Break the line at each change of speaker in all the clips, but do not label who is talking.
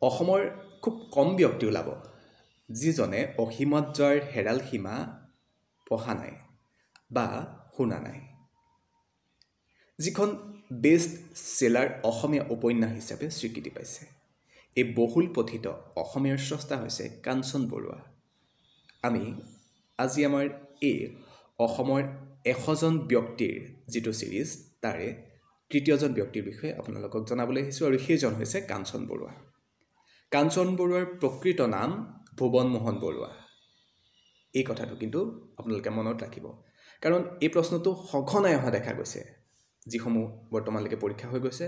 অসমৰ খুব কম ব্যক্তি ওলাব যিজনে অসীমত যাৰ হেৰাল সীমা পঢ়া নাই বা শুনা নাই, যিখন বেষ্ট সেলাৰ অসমীয়া উপন্যাস হিচাপে স্বীকৃতি পাইছে। এই বহুল পঠিত অসমীয়াৰ স্ৰষ্টা হৈছে কাঞ্চন বৰুৱা। আমি আজি আমাৰ এই অসমৰ 100জন ব্যক্তিৰ যিটো ছিৰিজ তাৰে তৃতীয়জন ব্যক্তিৰ বিষয়ে আপোনালোকক জনাবলৈ আহিছোঁ, আৰু সেইজন হৈছে কাঞ্চন বৰুৱা। কাঞ্চন বৰুৱাৰ প্ৰকৃত নাম ভুৱন মোহন বৰুৱা। এই কথাটো কিন্তু আপোনালোকে মনত ৰাখিব, কাৰণ এই প্ৰশ্নটো সঘনাই অহা দেখা গৈছে। যিসমূহ বৰ্তমানলৈকে পৰীক্ষা হৈ গৈছে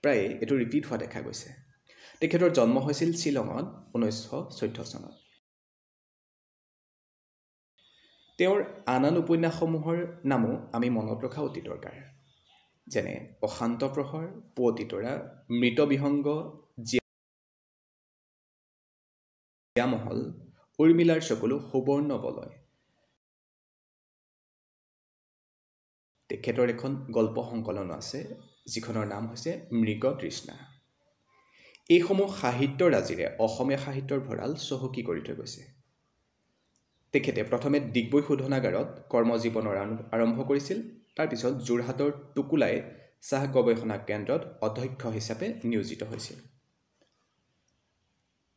প্ৰায় এইটো ৰিপিট হোৱা দেখা গৈছে। তেখেতৰ জন্ম হৈছিল শ্বিলঙত 1914 চনত। তেওঁৰ আন উপন্যাসসমূহৰ নামো আমি মনত ৰখা অতি দৰকাৰ, যেনে অশান্ত প্ৰহৰ, পুৱতি তৰা, মৃত বিহংগ, জিয়ামহল, উৰ্মিলাৰ চকুলো, সুবৰ্ণ বলয়। তেখেতৰ এখন গল্প সংকলন আছে যিখনৰ নাম হৈছে মৃগ তৃষ্ণা। এইসমূহ সাহিত্যৰাজিৰে অসমীয়া সাহিত্যৰ ভঁৰাল চহকী কৰি থৈ গৈছে। তেখেতে প্ৰথমে ডিগবৈ শোধনাগাৰত কৰ্মজীৱনৰ আৰম্ভ কৰিছিল, তাৰপিছত যোৰহাটৰ টুকুলাই চাহ গৱেষণা কেন্দ্ৰত অধ্যক্ষ হিচাপে নিয়োজিত হৈছিল।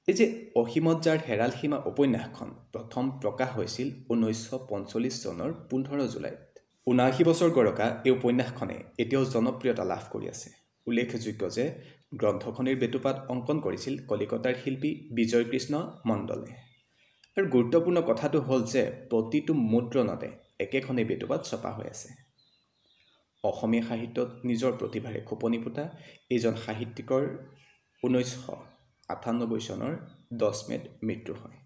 এই যে অসীমত যাৰ হেৰাল সীমা উপন্যাসখন প্ৰথম প্ৰকাশ হৈছিল 1945 চনৰ 15 জুলাইত। 79 বছৰ গৰকা এই উপন্যাসখনে এতিয়াও জনপ্ৰিয়তা লাভ কৰি আছে। উল্লেখযোগ্য যে গ্ৰন্থখনিৰ বেটুপাত অংকন কৰিছিল কলিকতাৰ শিল্পী বিজয় কৃষ্ণ মণ্ডলে। আৰু গুৰুত্বপূৰ্ণ কথাটো হ'ল যে প্ৰতিটো মুদ্ৰণতে একেখনেই বেটুপাত ছপা হৈ আছে। অসমীয়া সাহিত্যত নিজৰ প্ৰতিভাৰে খোপনি পোতা এইজন সাহিত্যিকৰ 1998 চনৰ 10 মে'ত মৃত্যু হয়।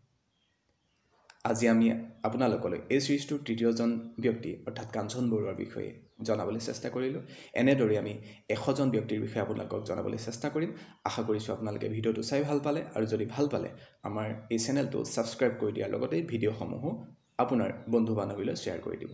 আজি আমি আপোনালোকলৈ এই ছিৰিজটোৰ তৃতীয়জন ব্যক্তি অৰ্থাৎ কাঞ্চন বৰুৱাৰ বিষয়ে জনাবলৈ চেষ্টা কৰিলোঁ। এনেদৰে আমি 100জন ব্যক্তিৰ বিষয়ে আপোনালোকক জনাবলৈ চেষ্টা কৰিম। আশা কৰিছোঁ আপোনালোকে ভিডিঅ'টো চাই ভাল পালে, আৰু যদি ভাল পালে আমাৰ এই চেনেলটো ছাবস্ক্ৰাইব কৰি দিয়াৰ লগতে ভিডিঅ'সমূহো আপোনাৰ বন্ধু বান্ধৱীলৈ শ্বেয়াৰ কৰি দিব।